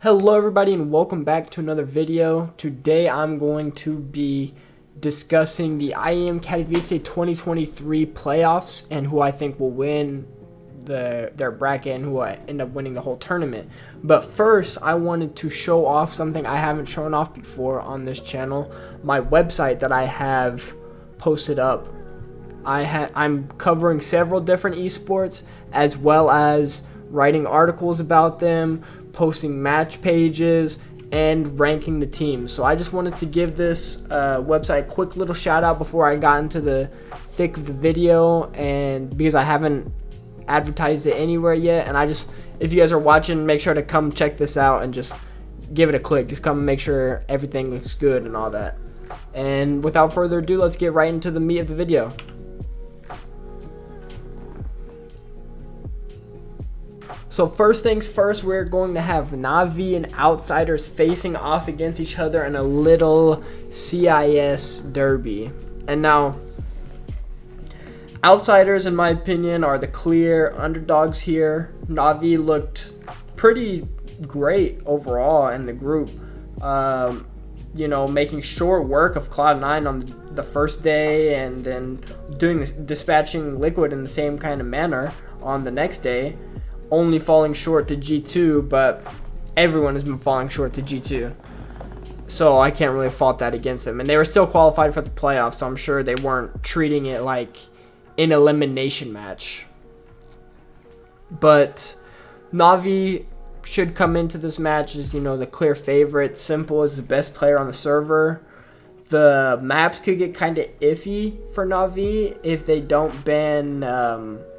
Hello everybody and welcome back to another video. Today I'm going to be discussing the IEM Katowice 2023 playoffs and who I think will win their bracket and who will end up winning the whole tournament. But first I wanted to show off something I haven't shown off before on this channel. My website that I have posted up. I'm covering several different esports as well as writing articles about them, posting match pages, and ranking the teams. So I just wanted to give this website a quick little shout out before I got into the thick of the video, and because I haven't advertised it anywhere yet, and if you guys are watching, make sure to come check this out and just give it a click. Just come and make sure everything looks good and all that. And without further ado, let's get right into the meat of the video. So first things first, we're going to have Na'Vi and Outsiders facing off against each other in a little CIS derby. And now, Outsiders, in my opinion, are the clear underdogs here. Na'Vi looked pretty great overall in the group. Making short work of Cloud9 on the first day, and then dispatching Liquid in the same kind of manner on the next day. Only falling short to G2, but everyone has been falling short to G2, so I can't really fault that against them. And they were still qualified for the playoffs, so I'm sure they weren't treating it like an elimination match. But Na'Vi should come into this match as, the clear favorite. Simple is the best player on the server. The maps could get kind of iffy for Na'Vi if they don't ban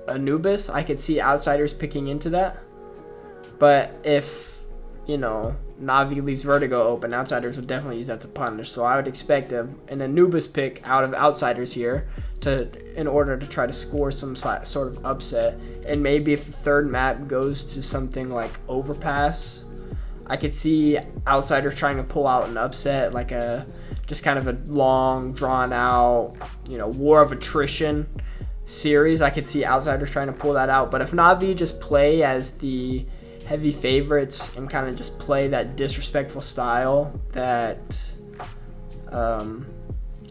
Anubis. I could see Outsiders picking into that. But if, Na'Vi leaves Vertigo open, Outsiders would definitely use that to punish. So I would expect an Anubis pick out of Outsiders here in order to try to score some sort of upset. And maybe if the third map goes to something like Overpass, I could see Outsiders trying to pull out an upset, like just kind of a long, drawn out, war of attrition series. I could see Outsiders trying to pull that out. But if Na'Vi just play as the heavy favorites and kind of just play that disrespectful style that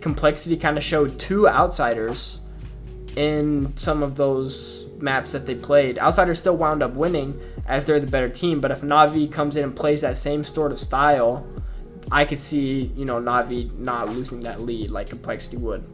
Complexity kind of showed to Outsiders in some of those maps that they played, Outsiders still wound up winning as they're the better team. But if Na'Vi comes in and plays that same sort of style, I could see Na'Vi not losing that lead like Complexity would.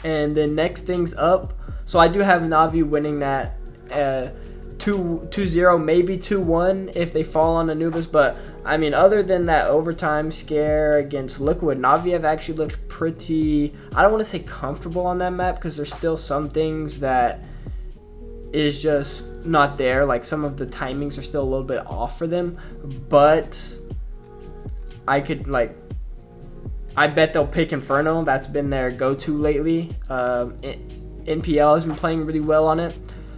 And then next things up, so I do have Na'Vi winning that 2-0, maybe 2-1 if they fall on Anubis. But I mean, other than that overtime scare against Liquid, Na'Vi have actually looked pretty, I don't want to say comfortable on that map, because there's still some things that is just not there. Like some of the timings are still a little bit off for them, but I bet they'll pick Inferno. That's been their go-to lately. NPL has been playing really well on it.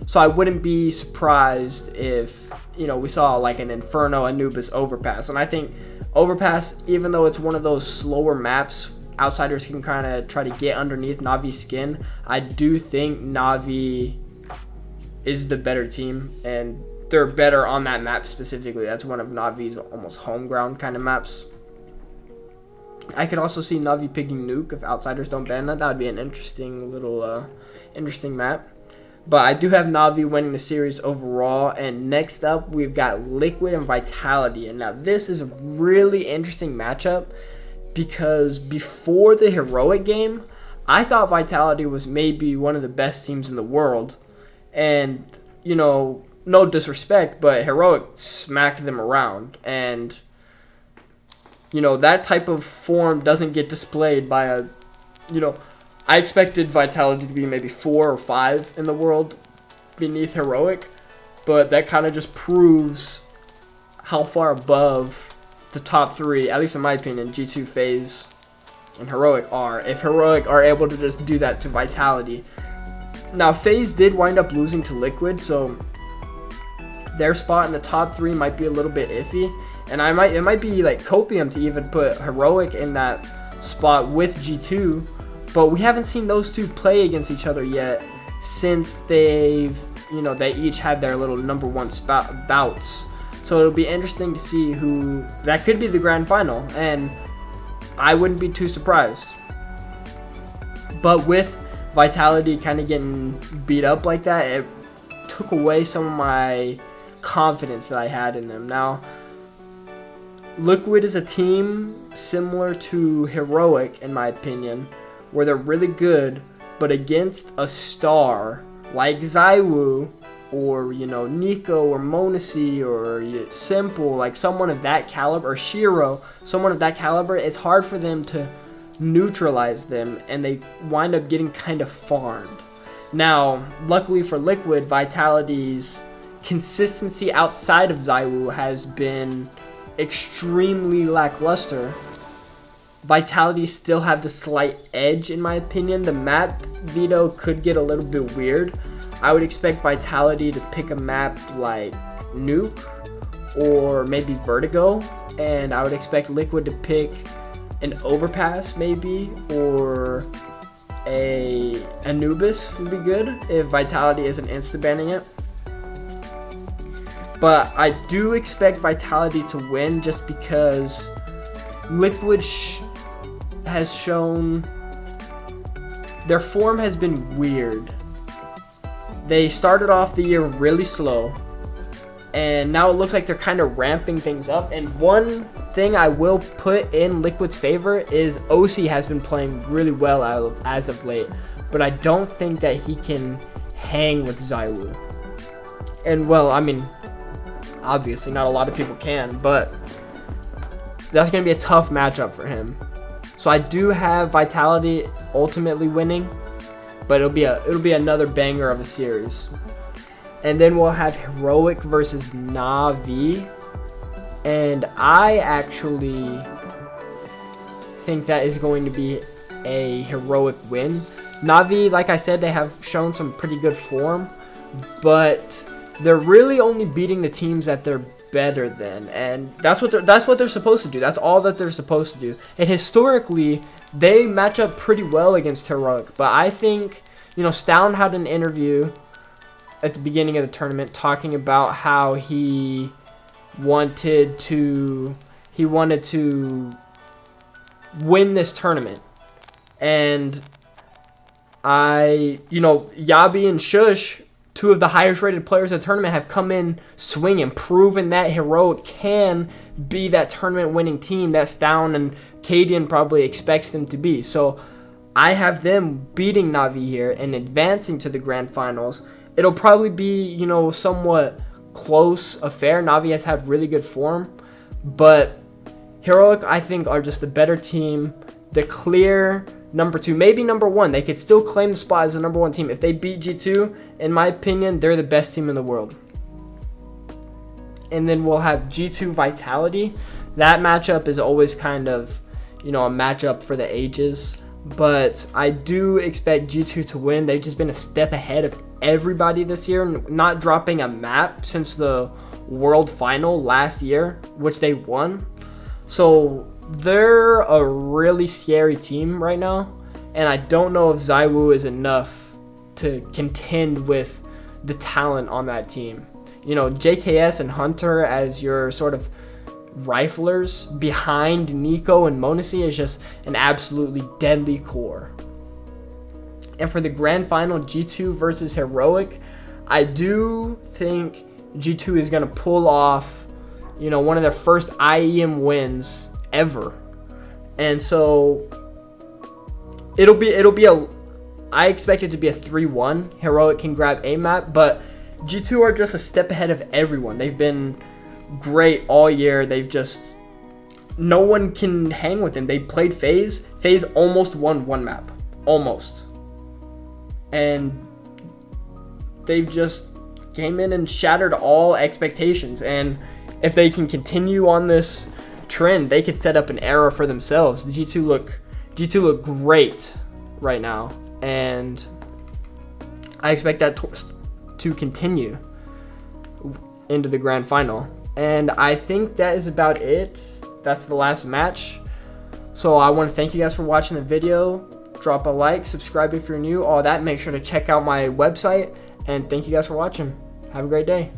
So I wouldn't be surprised if, we saw like an Inferno Anubis Overpass. And I think Overpass, even though it's one of those slower maps, Outsiders can kind of try to get underneath Na'Vi's skin. I do think Na'Vi is the better team, and they're better on that map specifically. That's one of Na'Vi's almost home ground kind of maps. I could also see Na'Vi picking Nuke if Outsiders don't ban that. That would be an interesting little, interesting map. But I do have Na'Vi winning the series overall. And next up, we've got Liquid and Vitality. And now this is a really interesting matchup, because before the Heroic game, I thought Vitality was maybe one of the best teams in the world. And, no disrespect, but Heroic smacked them around. And that type of form doesn't get displayed by I expected Vitality to be maybe 4 or 5 in the world beneath Heroic, but that kind of just proves how far above the top 3, at least in my opinion, G2, FaZe, and Heroic are. If Heroic are able to just do that to Vitality. Now, FaZe did wind up losing to Liquid, so their spot in the top 3 might be a little bit iffy. And it might be like copium to even put Heroic in that spot with G2, but we haven't seen those two play against each other yet since they each had their little number 1 bouts. So it'll be interesting to see who that could be the grand final, and I wouldn't be too surprised. But with Vitality kind of getting beat up like that, it took away some of my confidence that I had in them. Now, Liquid is a team similar to Heroic, in my opinion, where they're really good, but against a star like Zywoo, or, you know, Nico or Monesi or Simple, like someone of that caliber, or Shiro, someone of that caliber, it's hard for them to neutralize them, and they wind up getting kind of farmed. Now, luckily for Liquid, Vitality's consistency outside of Zywoo has been extremely lackluster. Vitality still have the slight edge, in my opinion. The map veto could get a little bit weird. I would expect Vitality to pick a map like Nuke or maybe Vertigo, and I would expect Liquid to pick an Overpass maybe, or a Anubis would be good if Vitality isn't insta-banning it. But I do expect Vitality to win just because Liquid has shown their form has been weird. They started off the year really slow, and now it looks like they're kind of ramping things up. And one thing I will put in Liquid's favor is OC has been playing really well as of late, but I don't think that he can hang with Zywoo. And well, I mean, obviously not a lot of people can, but that's going to be a tough matchup for him. So I do have Vitality ultimately winning, but it'll be another banger of a series. And then we'll have Heroic versus Na'Vi, and I actually think that is going to be a Heroic win. Na'Vi, like I said, they have shown some pretty good form, but they're really only beating the teams that they're better than, and that's what they're supposed to do. That's all that they're supposed to do. And historically, they match up pretty well against Heroic. But I think, you know, Stown had an interview at the beginning of the tournament talking about how he wanted to win this tournament, and Yabi and Shush, two of the highest rated players in the tournament, have come in swinging, proven that Heroic can be that tournament winning team that Stown and Cadian probably expects them to be. So I have them beating Na'Vi here and advancing to the grand finals. It'll probably be, you know, somewhat close affair. Na'Vi has had really good form, but Heroic, I think, are just a better team. The clear number 2, maybe number 1. They could still claim the spot as the number 1 team. If they beat G2, in my opinion, they're the best team in the world. And then we'll have G2 Vitality. That matchup is always kind of, you know, a matchup for the ages. But I do expect G2 to win. They've just been a step ahead of everybody this year, not dropping a map since the World Final last year, which they won. So they're a really scary team right now, and I don't know if Zywoo is enough to contend with the talent on that team. You know, JKS and Hunter as your sort of riflers behind Nico and Monesi is just an absolutely deadly core. And for the grand final, G2 versus Heroic, I do think G2 is going to pull off, you know, one of their first IEM wins ever. And so I expect it to be a 3-1. Heroic can grab a map, but G2 are just a step ahead of everyone. They've been great all year. No one can hang with them. They played FaZe. FaZe almost won one map. Almost. And they've just came in and shattered all expectations. And if they can continue on this trend, they could set up an era for themselves. The G2 look great right now, and I expect that to continue into the grand final. And I think that is about it. That's the last match. So I want to thank you guys for watching the video. Drop a like, subscribe if you're new, all that. Make sure to check out my website, and thank you guys for watching. Have a great day.